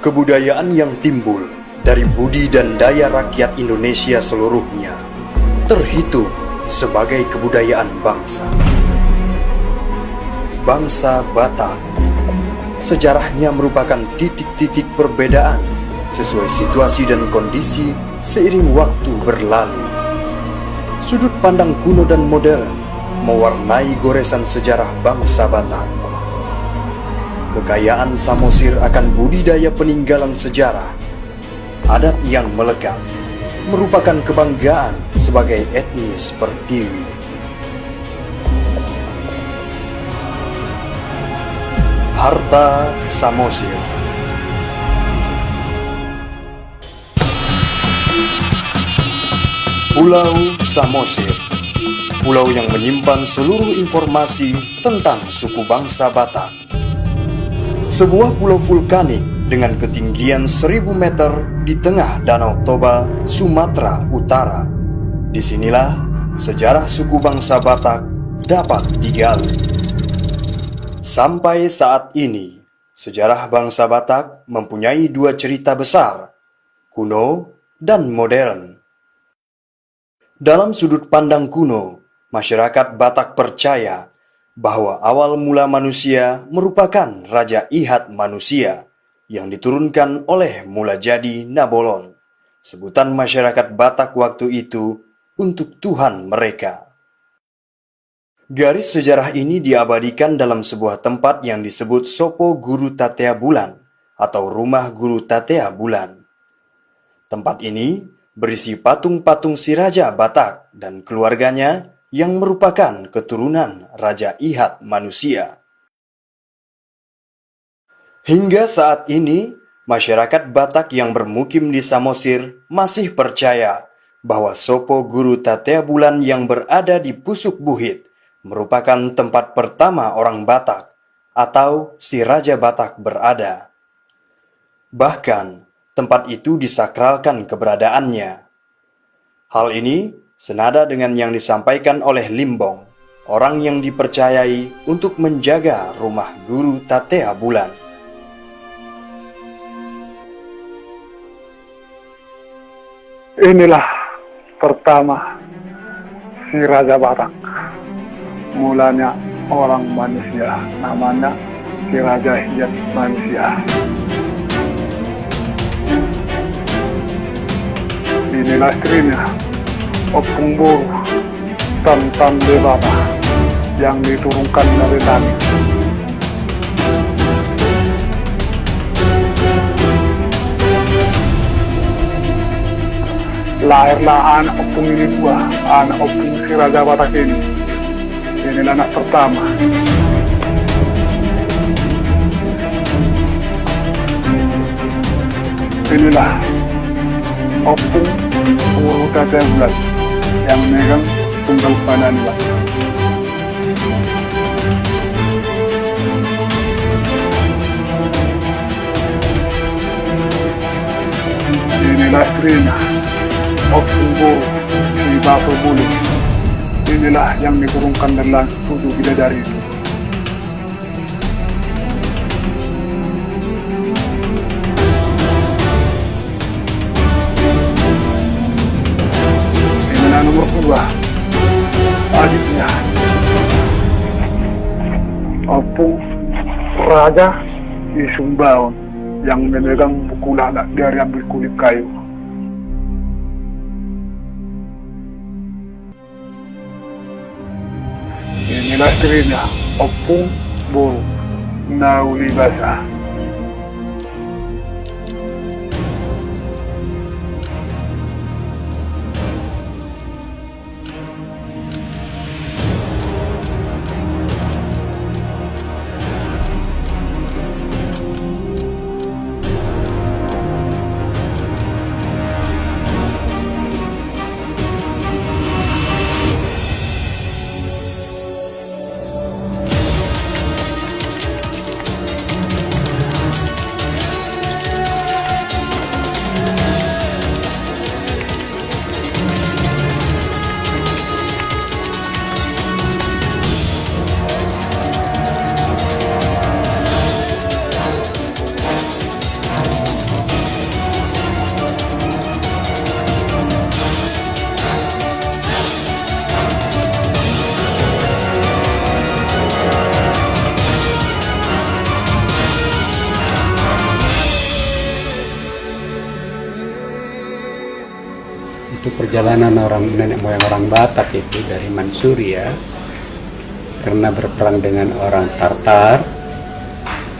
Kebudayaan yang timbul dari budi dan daya rakyat Indonesia seluruhnya terhitung sebagai kebudayaan bangsa. Bangsa Batak sejarahnya merupakan titik-titik perbedaan sesuai situasi dan kondisi seiring waktu berlalu. Sudut pandang kuno dan modern mewarnai goresan sejarah bangsa Batak. Kekayaan Samosir akan budidaya peninggalan sejarah, adat yang melekat, merupakan kebanggaan sebagai etnis Pertiwi. Harta Samosir. Pulau Samosir, pulau yang menyimpan seluruh informasi tentang suku bangsa Batak. Sebuah pulau vulkanik dengan ketinggian 1000 meter di tengah Danau Toba, Sumatera Utara. Disinilah sejarah suku bangsa Batak dapat digali. Sampai saat ini, sejarah bangsa Batak mempunyai dua cerita besar, kuno dan modern. Dalam sudut pandang kuno, masyarakat Batak percaya bahwa awal mula manusia merupakan Raja Ihat manusia yang diturunkan oleh Mulajadi Nabolon, sebutan masyarakat Batak waktu itu untuk Tuhan mereka. Garis sejarah ini diabadikan dalam sebuah tempat yang disebut Sopo Guru Tatea Bulan atau Rumah Guru Tatea Bulan. Tempat ini berisi patung-patung si Raja Batak dan keluarganya yang merupakan keturunan Raja Ihat manusia. Hingga saat ini, masyarakat Batak yang bermukim di Samosir masih percaya bahwa Sopo Guru Tatea Bulan yang berada di Pusuk Buhit merupakan tempat pertama orang Batak atau si Raja Batak berada. Bahkan, tempat itu disakralkan keberadaannya. Hal ini senada dengan yang disampaikan oleh Limbong, orang yang dipercayai untuk menjaga rumah Guru Tatea Bulan. Inilah pertama si Raja Batak. Mulanya orang manusia, namanya si Raja Ihat manusia. Inilah istrinya, Opung Boru, Tantan Debata, yang diturunkan dari langit. Lahirlah anak Opung ini dua, anak Opung si Raja Batak ini. Inilah anak pertama. Inilah Opung Guru Tatea Bulan yang memegang tunggal panan. Inilah istrinya, Opung Boru si Batu Bulu. Inilah yang diturunkan dari langit 7 bidadari itu. Inilah nomor 2, adiknya, Opung Raja di Sumbaon yang memegang buku lalat dari ambil kulit kayu. Inilah istrinya, Opung Boru Naulibasa. perjalanan nenek moyang orang Batak itu dari Manchuria, karena berperang dengan orang Tartar,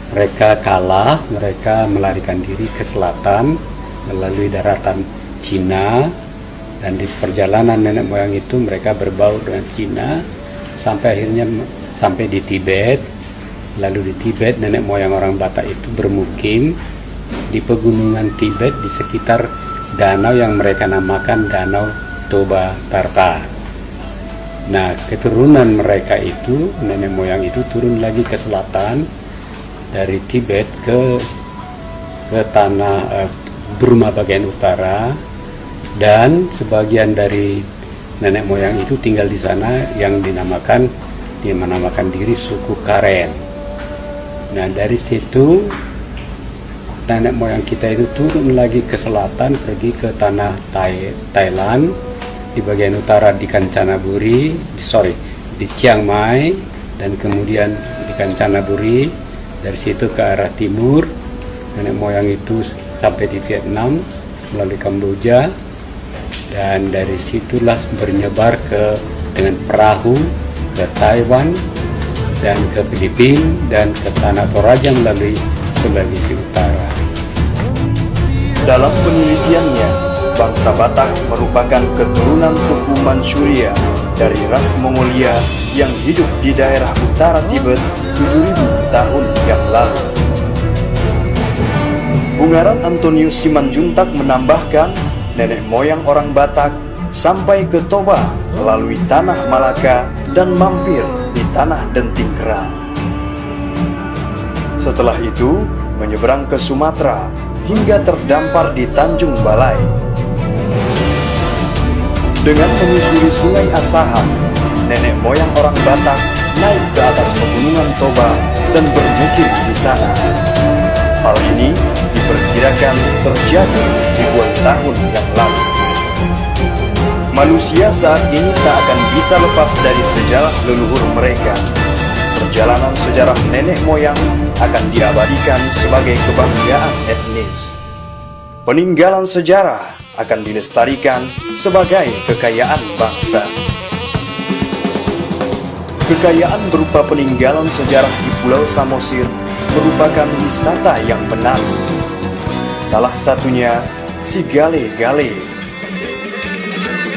mereka kalah, mereka melarikan diri ke selatan melalui daratan Cina, dan di perjalanan nenek moyang itu mereka berbaur dengan Cina sampai akhirnya sampai di Tibet. Lalu di Tibet nenek moyang orang Batak itu bermukim di pegunungan Tibet di sekitar danau yang mereka namakan Danau Toba Tartar. Nah, keturunan mereka itu, nenek moyang itu turun lagi ke selatan dari Tibet ke tanah Burma bagian utara, dan sebagian dari nenek moyang itu tinggal di sana yang menamakan diri suku Karen. Nah, dari situ nenek moyang kita itu turun lagi ke selatan, pergi ke tanah Thailand di bagian utara di Kanchanaburi, di Chiang Mai, dan kemudian di Kanchanaburi. Dari situ ke arah timur, nenek moyang itu sampai di Vietnam melalui Kamboja, dan dari situlah menyebar dengan perahu ke Taiwan dan ke Filipina dan ke tanah Toraja melalui Sulawesi Utara. Dalam penelitiannya, bangsa Batak merupakan keturunan suku Manchuria dari ras Mongolia yang hidup di daerah utara Tibet 7.000 tahun yang lalu. Bungaran Antonius Simanjuntak menambahkan, nenek moyang orang Batak sampai ke Toba melalui tanah Malaka dan mampir di tanah Dentingkerang. Setelah itu, menyeberang ke Sumatera hingga terdampar di Tanjung Balai. Dengan menyusuri Sungai Asahan, nenek moyang orang Batak naik ke atas pegunungan Toba dan bermukim di sana. Hal ini diperkirakan terjadi ribuan tahun yang lalu. Manusia saat ini tak akan bisa lepas dari sejarah leluhur mereka. Perjalanan sejarah nenek moyang akan diabadikan sebagai kebanggaan etnis. Peninggalan sejarah akan dilestarikan sebagai kekayaan bangsa. Kekayaan berupa peninggalan sejarah di Pulau Samosir merupakan wisata yang menarik. Salah satunya si Gale-Gale,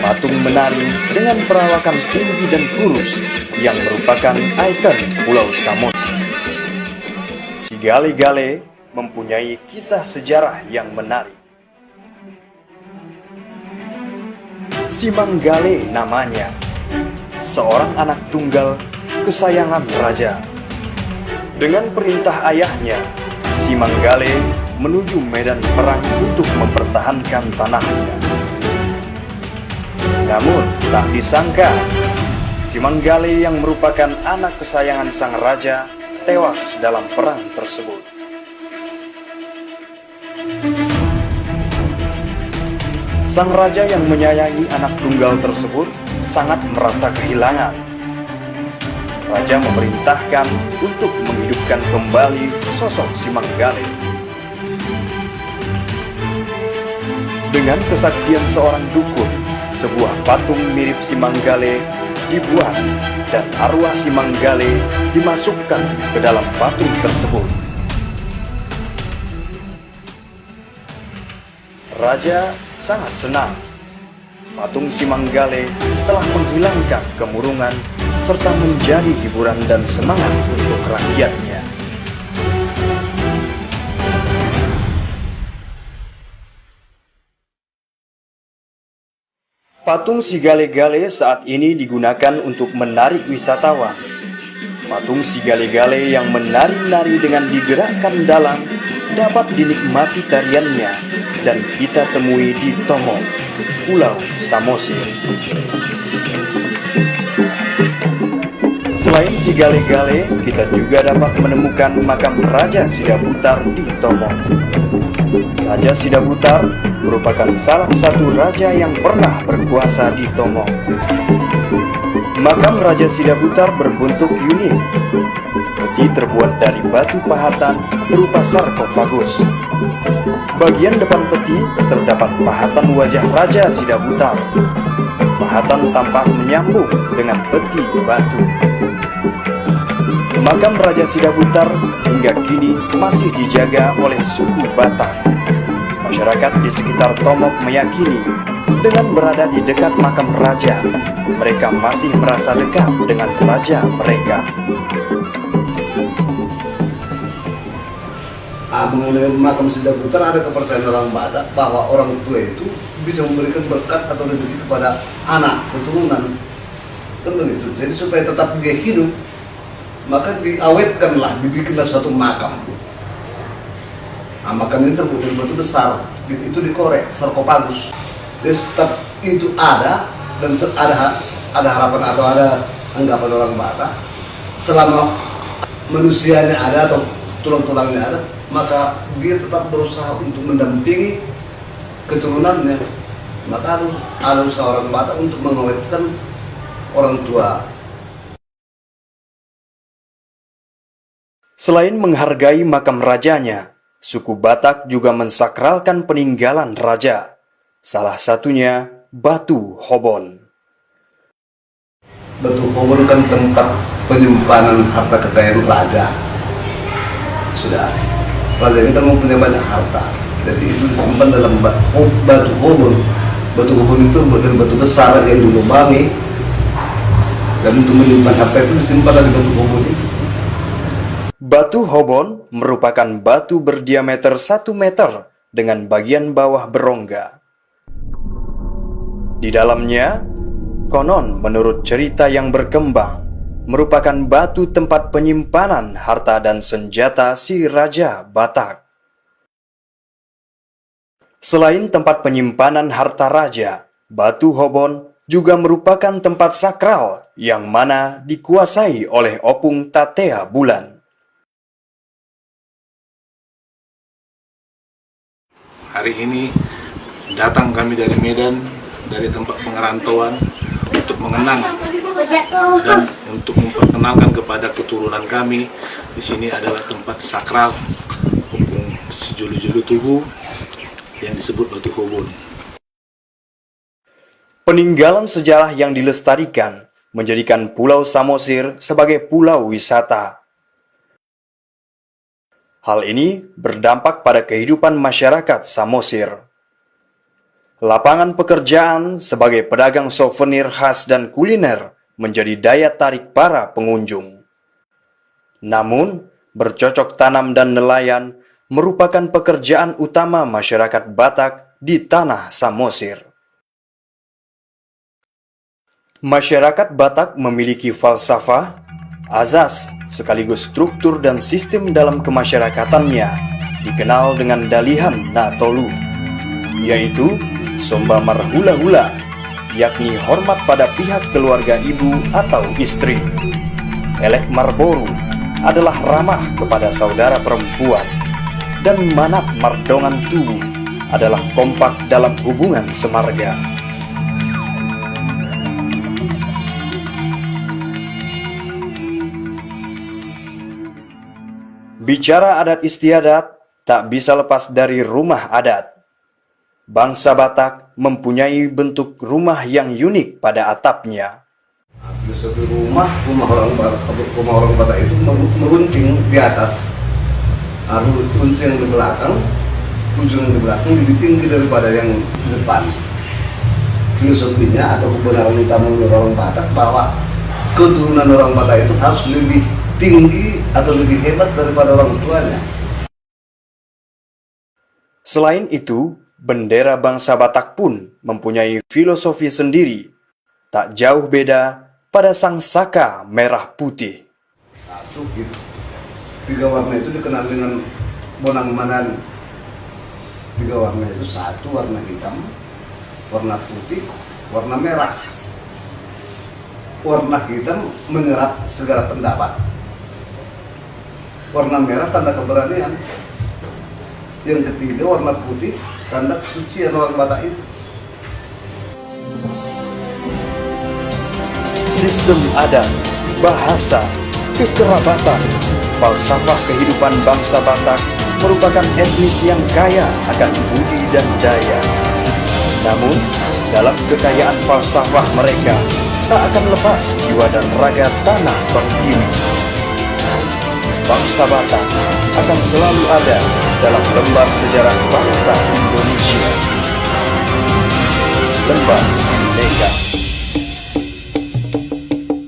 patung menari dengan perawakan tinggi dan kurus yang merupakan ikon Pulau Samosir. Si Gale-Gale mempunyai kisah sejarah yang menarik. Si Manggale namanya, seorang anak tunggal kesayangan raja. Dengan perintah ayahnya, si Manggale menuju medan perang untuk mempertahankan tanahnya. Namun tak disangka, si Manggale yang merupakan anak kesayangan sang raja tewas dalam perang tersebut. Sang raja yang menyayangi anak tunggal tersebut sangat merasa kehilangan. Raja memerintahkan untuk menghidupkan kembali sosok si Manggale. Dengan kesaktian seorang dukun, sebuah patung mirip si Manggale dibuat dan arwah si Manggale dimasukkan ke dalam patung tersebut. Raja sangat senang. Patung si Manggale telah menghilangkan kemurungan serta menjadi hiburan dan semangat untuk rakyatnya. Patung si Gale-Gale saat ini digunakan untuk menarik wisatawan. Patung si Gale-Gale yang menari-nari dengan digerakkan dalam dapat dinikmati tariannya dan kita temui di Tomong, Pulau Samosir. Selain si Gale-Gale, kita juga dapat menemukan makam Raja Sidabutar di Tomong. Raja Sidabutar merupakan salah satu raja yang pernah berkuasa di Tomong. Makam Raja Sidabutar berbentuk unik. Peti terbuat dari batu pahatan berupa sarkofagus. Bagian depan peti terdapat pahatan wajah Raja Sidabutar. Pahatan tampak menyambung dengan peti batu. Makam Raja Sidabutar hingga kini masih dijaga oleh suku Batak. Masyarakat di sekitar Tomok meyakini dengan berada di dekat makam raja, mereka masih merasa dekat dengan raja mereka. Mengenai makam Sidabutar, ada kepercayaan orang Batak bahwa orang tua itu bisa memberikan berkat atau rezeki kepada anak keturunan, kan begitu. Jadi supaya tetap dia hidup, maka diawetkanlah, dibikinlah suatu makam. Makam ini terbuat dari batu besar, itu dikorek sarkofagus. Jadi tetap itu ada, dan ada harapan atau ada anggapan orang Batak, selama manusianya ada atau tulang-tulangnya ada, maka dia tetap berusaha untuk mendampingi keturunannya. Maka harus ada usaha orang Batak untuk mengawetkan orang tua. Selain menghargai makam rajanya, suku Batak juga mensakralkan peninggalan raja. Salah satunya Batu Hobon. Batu Hobon kan tempat penyimpanan harta kekayaan raja. Sudah, raja ini kan mempunyai banyak harta, jadi itu disimpan dalam batu hobon. Batu hobon itu dari batu besar yang dilubangi, dan untuk menyimpan harta itu disimpan dari batu hobon itu. Batu Hobon merupakan batu berdiameter 1 meter dengan bagian bawah berongga. Di dalamnya, konon menurut cerita yang berkembang, merupakan batu tempat penyimpanan harta dan senjata si Raja Batak. Selain tempat penyimpanan harta raja, Batu Hobon juga merupakan tempat sakral yang mana dikuasai oleh Opung Tatea Bulan. Hari ini datang kami dari Medan, dari tempat pengerantauan untuk mengenang dan untuk memperkenalkan kepada keturunan kami. Di sini adalah tempat sakral Opung Sijulu-Julu Tugu yang disebut Batu Hobon. Peninggalan sejarah yang dilestarikan menjadikan Pulau Samosir sebagai pulau wisata. Hal ini berdampak pada kehidupan masyarakat Samosir. Lapangan pekerjaan sebagai pedagang souvenir khas dan kuliner menjadi daya tarik para pengunjung. Namun, bercocok tanam dan nelayan merupakan pekerjaan utama masyarakat Batak di tanah Samosir. Masyarakat Batak memiliki falsafah, azas, sekaligus struktur dan sistem dalam kemasyarakatannya, dikenal dengan dalihan Natolu, yaitu Somba Marhula-hula, yakni hormat pada pihak keluarga ibu atau istri. Elek Marboru adalah ramah kepada saudara perempuan, dan Manat Mardongan Tubuh adalah kompak dalam hubungan semarga. Bicara adat istiadat, tak bisa lepas dari rumah adat. Bangsa Batak mempunyai bentuk rumah yang unik pada atapnya. Di suatu rumah orang Batak itu meruncing di atas, runcing di belakang, ujung di belakang lebih tinggi daripada yang di depan. Filosofinya atau kebenaran utama menurut orang Batak bahwa keturunan orang Batak itu harus lebih tinggi atau lebih hebat daripada orang tuanya. Selain itu, bendera bangsa Batak pun mempunyai filosofi sendiri, tak jauh beda pada sang saka merah putih. Satu gitu. 3 warna itu dikenal dengan bonang manan. 3 warna itu, satu warna hitam, warna putih, warna merah. Warna hitam menyerap segala pendapat. Warna merah tanda keberanian. Yang ketiga warna putih tanda kesucian orang Batak itu. Sistem adat, bahasa, kekerabatan, falsafah kehidupan bangsa Batak merupakan etnis yang kaya akan budi dan daya. Namun, dalam kekayaan falsafah mereka, tak akan lepas jiwa dan raga tanah Pertiwi. Bangsa Batak akan selalu ada dalam lembar sejarah bangsa Indonesia. Lembar Bineka.